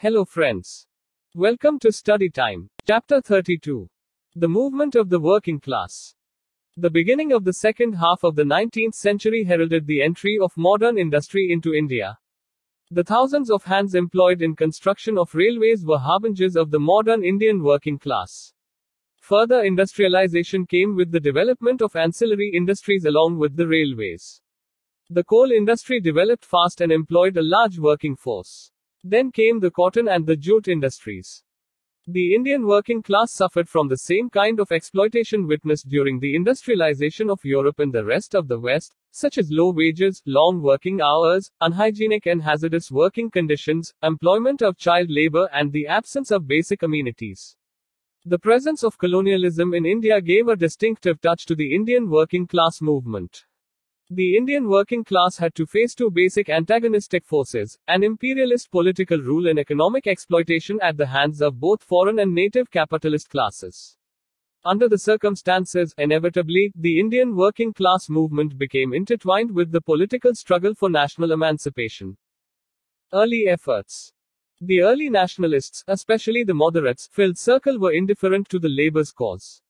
Hello friends. Welcome to Study Time. Chapter 32. The Movement of the Working Class. The beginning of the second half of the 19th century heralded the entry of modern industry into India. The thousands of hands employed in construction of railways were harbingers of the modern Indian working class. Further industrialization came with the development of ancillary industries along with the railways. The coal industry developed fast and employed a large working force. Then came the cotton and the jute industries. The Indian working class suffered from the same kind of exploitation witnessed during the industrialization of Europe and the rest of the West, such as low wages, long working hours, unhygienic and hazardous working conditions, employment of child labor, and the absence of basic amenities. The presence of colonialism in India gave a distinctive touch to the Indian working class movement. The Indian working class had to face two basic antagonistic forces, an imperialist political rule and economic exploitation at the hands of both foreign and native capitalist classes. Under the circumstances, inevitably, the Indian working class movement became intertwined with the political struggle for national emancipation. Early efforts. The early nationalists, especially the moderates, filled circle were indifferent to the labor's cause.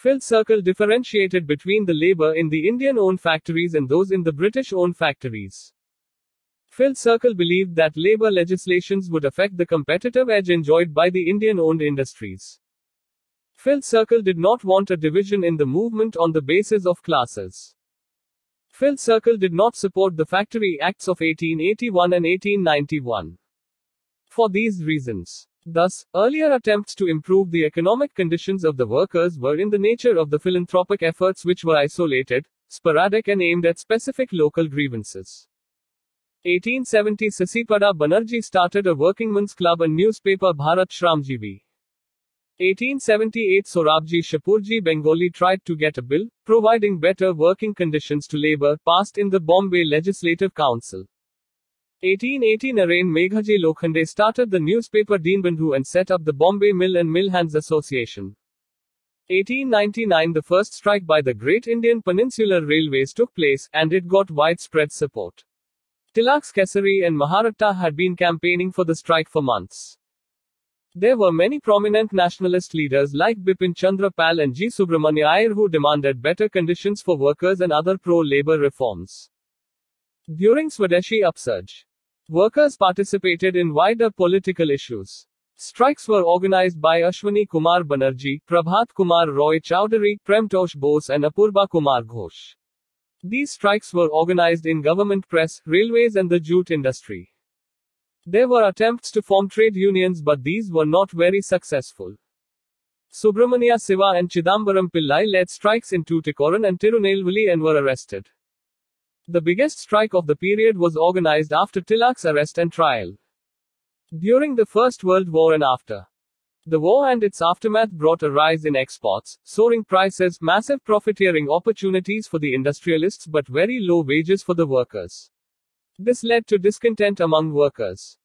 Filled Circle differentiated between the labor in the Indian-owned factories and those in the British-owned factories. Filled Circle believed that labor legislations would affect the competitive edge enjoyed by the Indian-owned industries. Filled Circle did not want a division in the movement on the basis of classes. Filled Circle did not support the Factory Acts of 1881 and 1891. For these reasons. Thus, earlier attempts to improve the economic conditions of the workers were in the nature of the philanthropic efforts which were isolated, sporadic and aimed at specific local grievances. 1870 Sasipada Banerjee started a workingmen's club and newspaper Bharat Shramjeevi. 1878 Sorabji Shapurji Bengali tried to get a bill, providing better working conditions to labor, passed in the Bombay Legislative Council. 1880 Narain Meghaji Lokhande started the newspaper Deenbandhu and set up the Bombay Mill and Mill Hands Association. 1899 The first strike by the Great Indian Peninsular Railways took place, and it got widespread support. Tilak's Kesari and Maharatta had been campaigning for the strike for months. There were many prominent nationalist leaders like Bipin Chandra Pal and G. Subramanya Iyer who demanded better conditions for workers and other pro-labor reforms. During Swadeshi upsurge, workers participated in wider political issues. Strikes were organized by Ashwani Kumar Banerjee, Prabhat Kumar Roy Chowdhury, Premtosh Bose and Apurba Kumar Ghosh. These strikes were organized in government press, railways and the jute industry. There were attempts to form trade unions but these were not very successful. Subramania Siva and Chidambaram Pillai led strikes in Tuticorin and Tirunelveli and were arrested. The biggest strike of the period was organized after Tilak's arrest and trial. During the First World War and after. The war and its aftermath brought a rise in exports, soaring prices, massive profiteering opportunities for the industrialists but very low wages for the workers. This led to discontent among workers.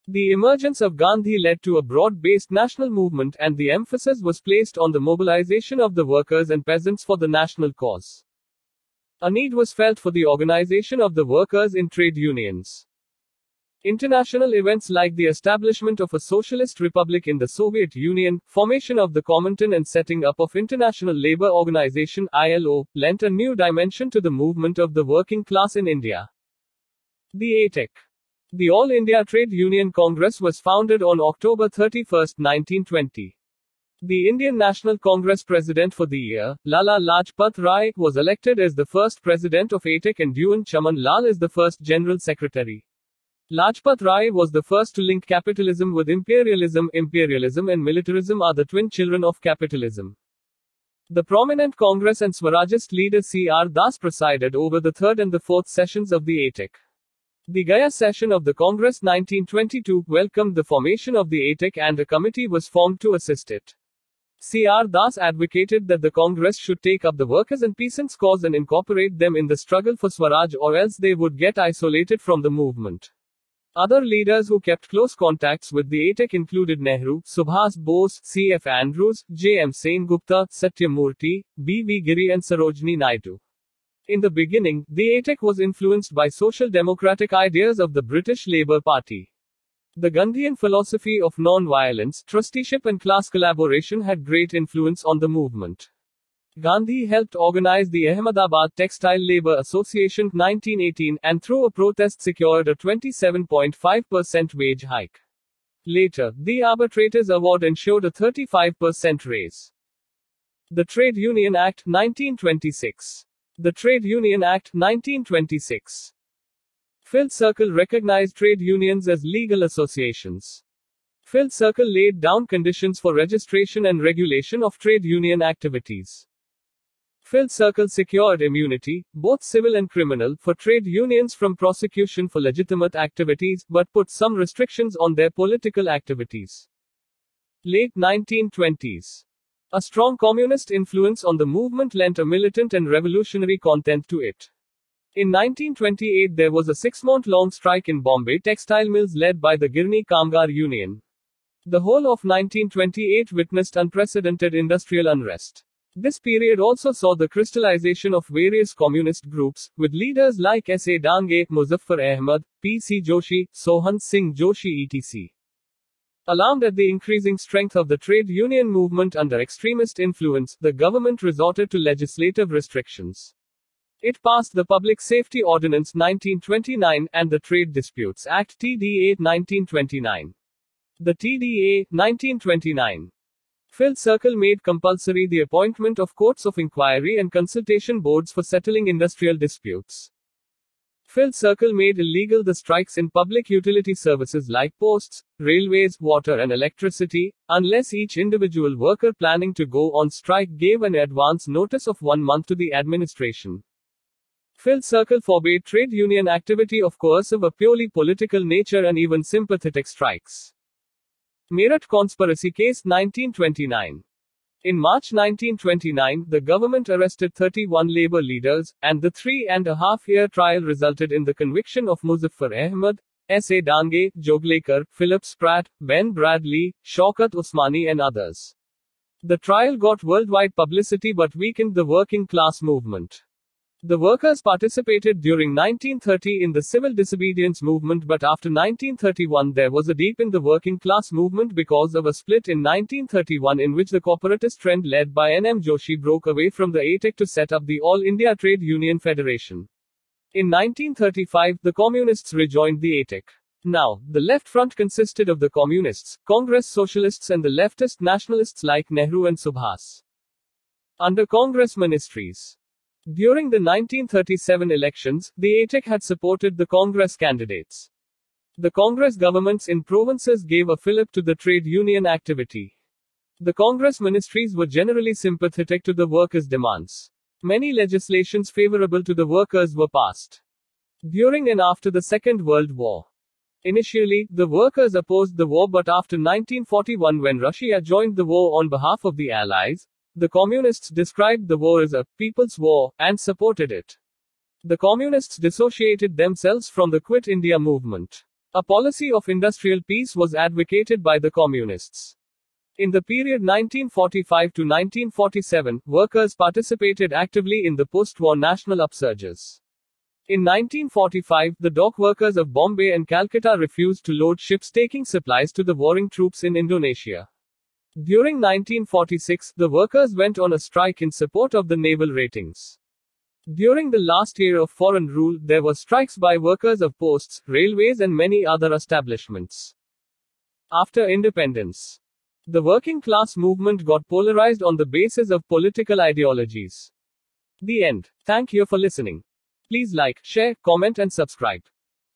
The emergence of Gandhi led to a broad-based national movement and the emphasis was placed on the mobilization of the workers and peasants for the national cause. A need was felt for the organization of the workers in trade unions. International events like the establishment of a socialist republic in the Soviet Union, formation of the Comintern and setting up of International Labour Organization (ILO) lent a new dimension to the movement of the working class in India. The ATEC. The All India Trade Union Congress was founded on October 31, 1920. The Indian National Congress president for the year, Lala Lajpat Rai, was elected as the first president of ATEC and Dewan Chaman Lal as the first general secretary. Lajpat Rai was the first to link capitalism with imperialism. Imperialism and militarism are the twin children of capitalism. The prominent Congress and Swarajist leader C.R. Das presided over the third and the fourth sessions of the ATEC. The Gaya session of the Congress 1922 welcomed the formation of the ATEC and a committee was formed to assist it. C.R. Das advocated that the Congress should take up the workers' and peasants' cause and incorporate them in the struggle for Swaraj or else they would get isolated from the movement. Other leaders who kept close contacts with the ATEC included Nehru, Subhas Bose, C.F. Andrews, J.M. Sengupta, Satyamurthy, B.V. Giri and Sarojini Naidu. In the beginning, the ATEC was influenced by social democratic ideas of the British Labour Party. The Gandhian philosophy of non-violence, trusteeship and class collaboration had great influence on the movement. Gandhi helped organize the Ahmedabad Textile Labor Association 1918 and through a protest secured a 27.5% wage hike. Later, the Arbitrators Award ensured a 35% raise. The Trade Union Act 1926. The Trade Union Act 1926. Field Circle recognized trade unions as legal associations. Field Circle laid down conditions for registration and regulation of trade union activities. Field Circle secured immunity, both civil and criminal, for trade unions from prosecution for legitimate activities, but put some restrictions on their political activities. Late 1920s. A strong communist influence on the movement lent a militant and revolutionary content to it. In 1928 there was a 6-month-long strike in Bombay textile mills led by the Girni Kamgar Union. The whole of 1928 witnessed unprecedented industrial unrest. This period also saw the crystallization of various communist groups, with leaders like S.A. Dange, Muzaffar Ahmad, P.C. Joshi, Sohan Singh Joshi etc. Alarmed at the increasing strength of the trade union movement under extremist influence, the government resorted to legislative restrictions. It passed the Public Safety Ordinance 1929 and the Trade Disputes Act TDA 1929. The TDA 1929 Field Circle made compulsory the appointment of courts of inquiry and consultation boards for settling industrial disputes. Field Circle made illegal the strikes in public utility services like posts, railways, water and electricity, unless each individual worker planning to go on strike gave an advance notice of 1 month to the administration. Field Circle forbade trade union activity of coercive or purely political nature and even sympathetic strikes. Meerut Conspiracy Case 1929. In March 1929, the government arrested 31 labor leaders, and the 3.5-year trial resulted in the conviction of Muzaffar Ahmad, S.A. Dange, Joglekar, Philip Spratt, Ben Bradley, Shaukat Usmani and others. The trial got worldwide publicity but weakened the working class movement. The workers participated during 1930 in the civil disobedience movement, but after 1931 there was a dip in the working class movement because of a split in 1931 in which the corporatist trend led by N.M. Joshi broke away from the ATEC to set up the All India Trade Union Federation. In 1935, the communists rejoined the ATEC. Now, the left front consisted of the communists, Congress socialists and the leftist nationalists like Nehru and Subhas. Under Congress ministries. During the 1937 elections, the ATEC had supported the Congress candidates. The Congress governments in provinces gave a fillip to the trade union activity. The Congress ministries were generally sympathetic to the workers' demands. Many legislations favorable to the workers were passed. During and after the Second World War. Initially, the workers opposed the war, but after 1941 when Russia joined the war on behalf of the Allies, the communists described the war as a people's war and supported it. The communists dissociated themselves from the Quit India movement. A policy of industrial peace was advocated by the communists. In the period 1945 to 1947, workers participated actively in the post-war national upsurges. In 1945, the dock workers of Bombay and Calcutta refused to load ships taking supplies to the warring troops in Indonesia. During 1946, the workers went on a strike in support of the naval ratings. During the last year of foreign rule, there were strikes by workers of posts, railways and many other establishments. After independence, the working class movement got polarized on the basis of political ideologies. The end. Thank you for listening. Please like, share, comment and subscribe.